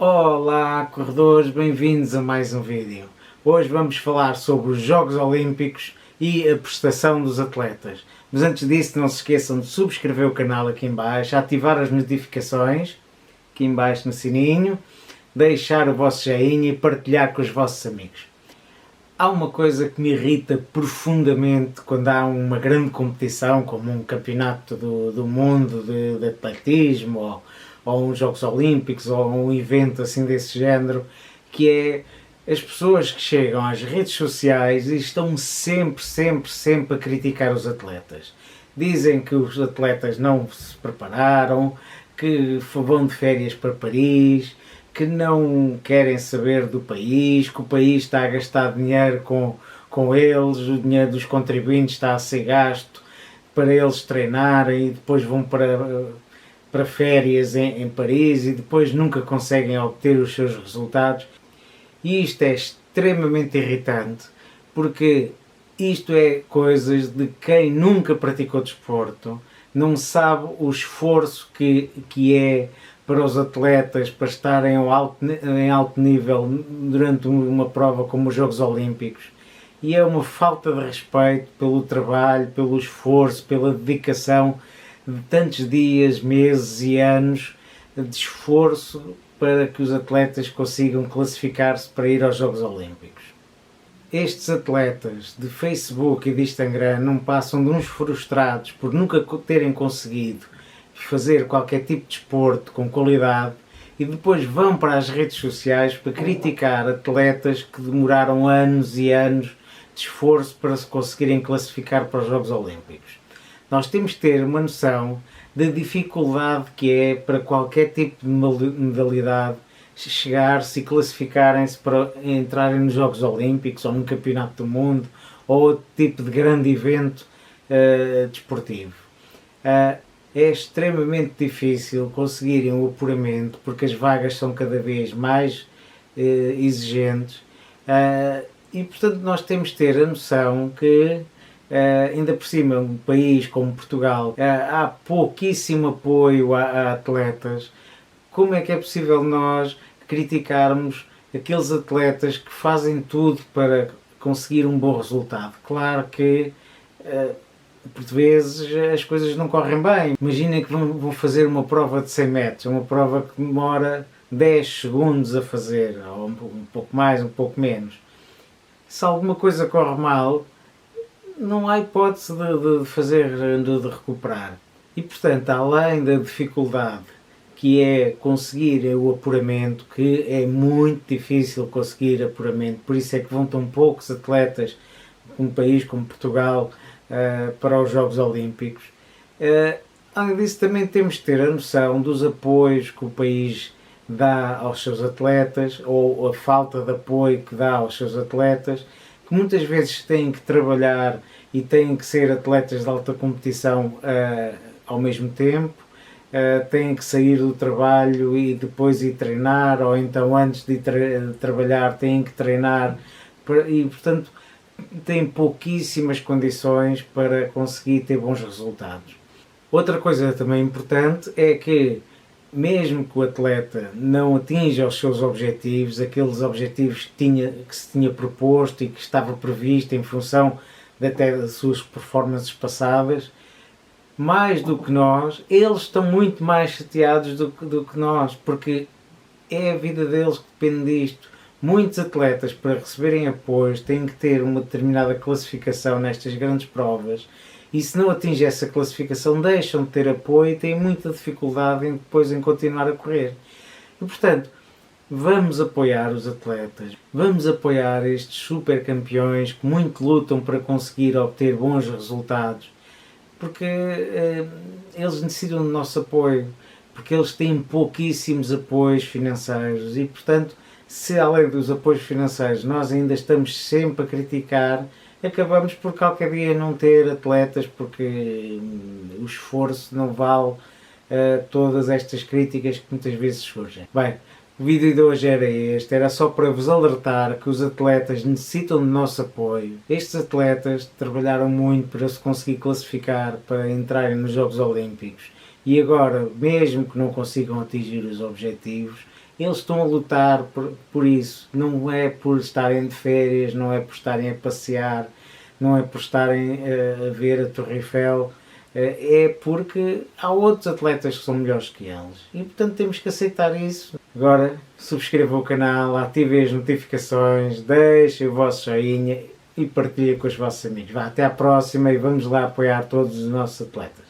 Olá, corredores, bem-vindos a mais um vídeo. Hoje vamos falar sobre os Jogos Olímpicos e a prestação dos atletas. Mas antes disso, não se esqueçam de subscrever o canal aqui em baixo, ativar as notificações aqui em baixo no sininho, deixar o vosso joinha e partilhar com os vossos amigos. Há uma coisa que me irrita profundamente quando há uma grande competição, como um campeonato do mundo de atletismo, ou uns Jogos Olímpicos, ou um evento assim desse género, que é as pessoas que chegam às redes sociais e estão sempre a criticar os atletas. Dizem que os atletas não se prepararam, que vão de férias para Paris, que não querem saber do país, que o país está a gastar dinheiro com eles, o dinheiro dos contribuintes está a ser gasto para eles treinarem e depois vão para férias em Paris e depois nunca conseguem obter os seus resultados. E isto é extremamente irritante, porque isto é coisas de quem nunca praticou desporto, não sabe o esforço que é para os atletas para estarem em alto nível durante uma prova como os Jogos Olímpicos. E é uma falta de respeito pelo trabalho, pelo esforço, pela dedicação de tantos dias, meses e anos de esforço para que os atletas consigam classificar-se para ir aos Jogos Olímpicos. Estes atletas de Facebook e de Instagram não passam de uns frustrados por nunca terem conseguido fazer qualquer tipo de desporto com qualidade e depois vão para as redes sociais para criticar atletas que demoraram anos e anos de esforço para se conseguirem classificar para os Jogos Olímpicos. Nós temos que ter uma noção da dificuldade que é para qualquer tipo de modalidade chegar-se e classificarem-se para entrarem nos Jogos Olímpicos ou num Campeonato do Mundo ou outro tipo de grande evento desportivo. É extremamente difícil conseguirem o apuramento porque as vagas são cada vez mais exigentes e portanto nós temos de ter a noção que ainda por cima um país como Portugal há pouquíssimo apoio a atletas. Como é que é possível nós criticarmos aqueles atletas que fazem tudo para conseguir um bom resultado? Claro que por vezes as coisas não correm bem. Imaginem que vão fazer uma prova de 100 metros, uma prova que demora 10 segundos a fazer, ou um pouco mais, um pouco menos. Se alguma coisa corre mal, não há hipótese de recuperar. E portanto, além da dificuldade que é conseguir o apuramento, que é muito difícil conseguir apuramento, por isso é que vão tão poucos atletas num país como Portugal para os Jogos Olímpicos. Além disso, também temos de ter a noção dos apoios que o país dá aos seus atletas, ou a falta de apoio que dá aos seus atletas, que muitas vezes têm que trabalhar e têm que ser atletas de alta competição ao mesmo tempo, têm que sair do trabalho e depois ir treinar, ou então antes de trabalhar têm que treinar, e portanto têm pouquíssimas condições para conseguir ter bons resultados. Outra coisa também importante é que mesmo que o atleta não atinja os seus objetivos, aqueles objetivos que se tinha proposto e que estava previsto em função até das suas performances passadas, mais do que nós, eles estão muito mais chateados do que nós, porque é a vida deles que depende disto. Muitos atletas, para receberem apoios, têm que ter uma determinada classificação nestas grandes provas, e se não atingem essa classificação deixam de ter apoio e têm muita dificuldade depois em continuar a correr. E portanto, vamos apoiar os atletas, vamos apoiar estes super campeões que muito lutam para conseguir obter bons resultados, porque eles necessitam do nosso apoio, porque eles têm pouquíssimos apoios financeiros e portanto, se além dos apoios financeiros nós ainda estamos sempre a criticar, acabamos por qualquer dia não ter atletas, porque o esforço não vale todas estas críticas que muitas vezes surgem. Bem, o vídeo de hoje era este, era só para vos alertar que os atletas necessitam do nosso apoio. Estes atletas trabalharam muito para se conseguir classificar para entrarem nos Jogos Olímpicos e agora, mesmo que não consigam atingir os objetivos, Eles estão a lutar por isso, não é por estarem de férias, não é por estarem a passear, não é por estarem a ver a Torre Eiffel, é porque há outros atletas que são melhores que eles e portanto temos que aceitar isso. Agora subscrevam o canal, ativem as notificações, deixem o vosso joinha e partilhem com os vossos amigos. Vá, até à próxima e vamos lá apoiar todos os nossos atletas.